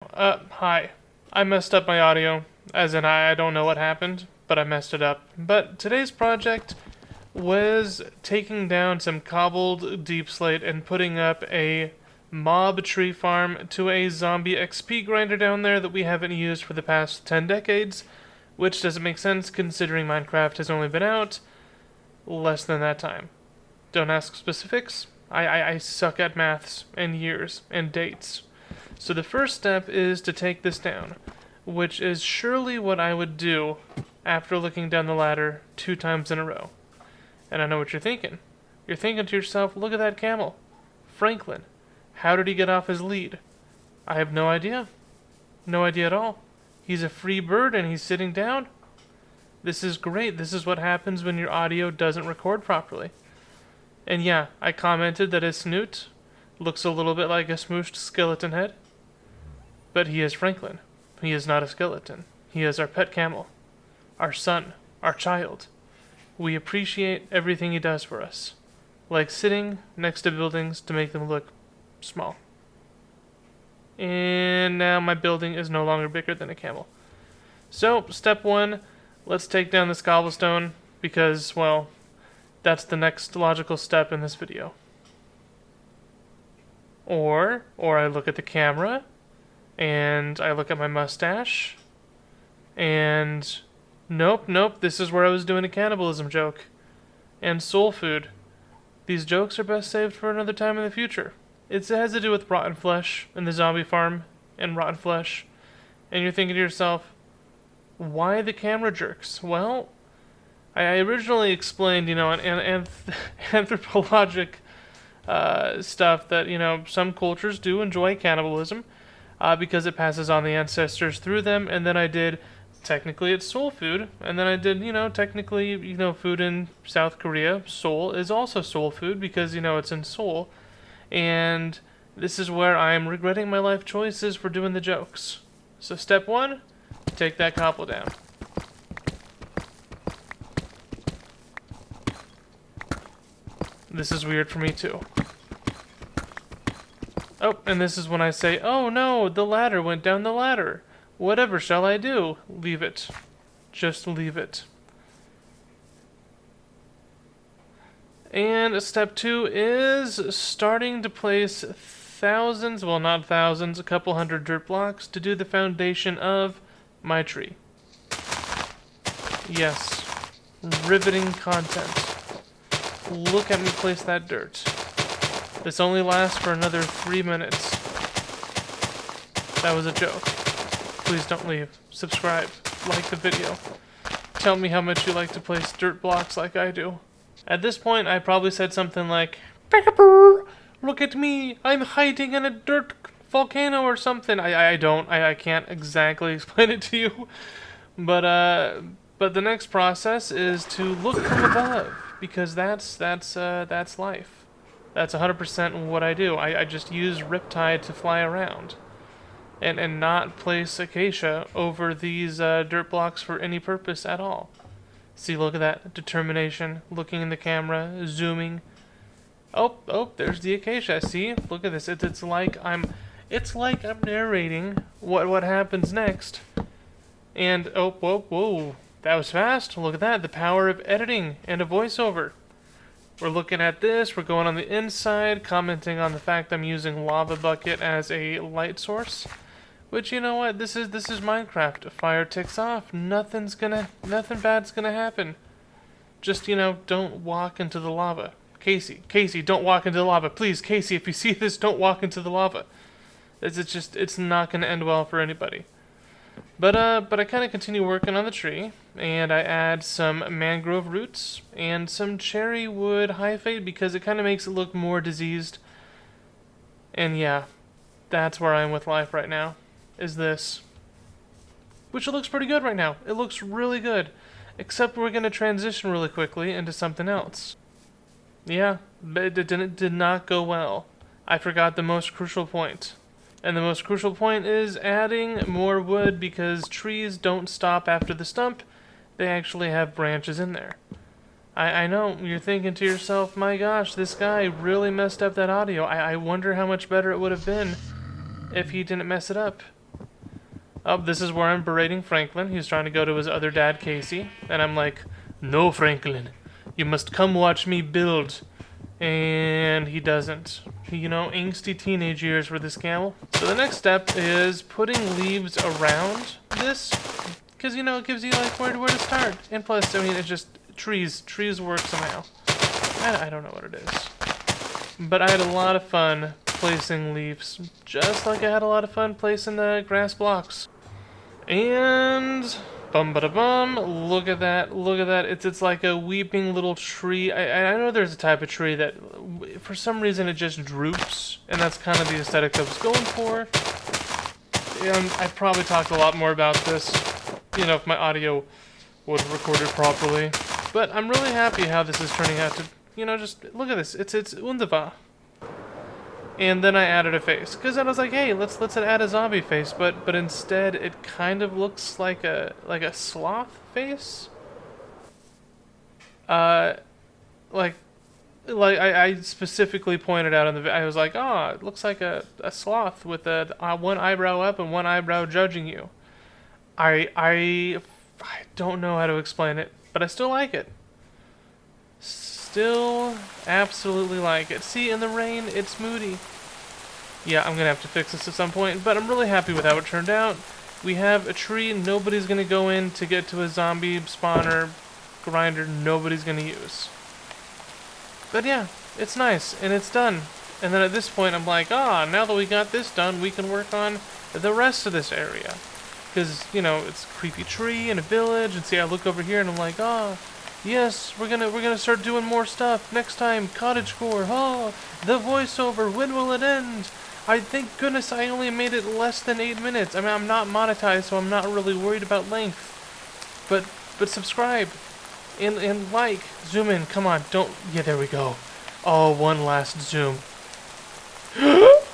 Hi. I messed up my audio, as in I don't know what happened, but I messed it up. But today's project was taking down some cobbled deep slate and putting up a mob tree farm to a zombie XP grinder down there that we haven't used for the past 10 decades, which doesn't make sense considering Minecraft has only been out less than that time. Don't ask specifics. I suck at maths and years and dates. So the first step is to take this down, which is surely what I would do after looking down the ladder 2 times in a row. And I know what you're thinking. You're thinking to yourself, look at that camel. Franklin. How did he get off his lead? I have no idea. No idea at all. He's a free bird and he's sitting down. This is great. This is what happens when your audio doesn't record properly. And yeah, I commented that his snoot looks a little bit like a smooshed skeleton head. But he is Franklin. He is not a skeleton. He is our pet camel. Our son. Our child. We appreciate everything he does for us. Like sitting next to buildings to make them look small. And now my building is no longer bigger than a camel. So, step 1, let's take down this cobblestone because, well, that's the next logical step in this video. Or I look at the camera and I look at my mustache and nope, this is where I was doing a cannibalism joke. And soul food. These jokes are best saved for another time in the future. It has to do with rotten flesh in the zombie farm and rotten flesh. And you're thinking to yourself, why the camera jerks? Well, I originally explained, an anthropologic stuff that, some cultures do enjoy cannibalism because it passes on the ancestors through them. And then I did, technically it's soul food. And then I did, technically, food in South Korea, Seoul, is also soul food because, it's in Seoul. And this is where I'm regretting my life choices for doing the jokes. So step 1, take that cobble down. This is weird for me too. Oh, and this is when I say, oh no, the ladder went down the ladder. Whatever shall I do? Leave it. Just leave it. And step 2 is starting to place thousands, well not thousands, a couple hundred dirt blocks to do the foundation of my tree. Yes. Riveting content. Look at me place that dirt. This only lasts for another 3 minutes. That was a joke. Please don't leave. Subscribe. Like the video. Tell me how much you like to place dirt blocks like I do. At this point, I probably said something like, "Peekaboo! Look at me! I'm hiding in a dirt volcano or something." I can't exactly explain it to you. But the next process is to look from above. Because that's life. That's 100% what I do. I just use Riptide to fly around. And not place acacia over these dirt blocks for any purpose at all. See, look at that determination. Looking in the camera, zooming. Oh, there's the acacia. See, look at this. It's like I'm narrating what happens next. And whoa, that was fast. Look at that. The power of editing and a voiceover. We're looking at this. We're going on the inside, commenting on the fact I'm using lava bucket as a light source. Which, you know what? This is Minecraft. A fire ticks off. Nothing bad's gonna happen. Just, don't walk into the lava. Casey, don't walk into the lava. Please, Casey, if you see this, don't walk into the lava. It's not gonna end well for anybody. But I kind of continue working on the tree, and I add some mangrove roots and some cherry wood hyphate because it kind of makes it look more diseased. And yeah, that's where I am with life right now. Is this. Which it looks pretty good right now. It looks really good. Except we're going to transition really quickly into something else. Yeah, but it did not go well. I forgot the most crucial point. And the most crucial point is adding more wood because trees don't stop after the stump. They actually have branches in there. I know, you're thinking to yourself, my gosh, this guy really messed up that audio. I wonder how much better it would have been if he didn't mess it up. Oh, this is where I'm berating Franklin. He's trying to go to his other dad, Casey. And I'm like, no, Franklin. You must come watch me build. And he doesn't. You know, angsty teenage years for this camel. So the next step is putting leaves around this. Because, you know, it gives you, like, where to start. And plus, I mean, it's just trees. Trees work somehow. I don't know what it is. But I had a lot of fun placing leaves. Just like I had a lot of fun placing the grass blocks. And bum ba da bum, look at that, look at that. It's like a weeping little tree. I know there's a type of tree that for some reason it just droops, and that's kind of the aesthetic I was going for. And I probably talked a lot more about this, you know, if my audio was recorded properly. But I'm really happy how this is turning out to, you know, just look at this. It's wunderbar. And then I added a face, because I was like, hey, let's add a zombie face, but instead it kind of looks like a sloth face. Like I specifically pointed out in the I was like, oh, it looks like a sloth with one eyebrow up and one eyebrow judging you. I don't know how to explain it, but I still like it. Still absolutely like it. See, in the rain, it's moody. Yeah, I'm gonna have to fix this at some point, but I'm really happy with how it turned out. We have a tree nobody's gonna go in to get to a zombie spawner grinder nobody's gonna use. But yeah, it's nice, and it's done. And then at this point, I'm like, now that we got this done, we can work on the rest of this area. Because, you know, it's a creepy tree and a village, and see, I look over here and I'm like, yes, we're gonna start doing more stuff. Next time, cottagecore. Oh, the voiceover. When will it end? I thank goodness I only made it less than 8 minutes. I mean, I'm not monetized, so I'm not really worried about length. But subscribe and like. Zoom in. Come on. Don't. Yeah, there we go. Oh, one last zoom.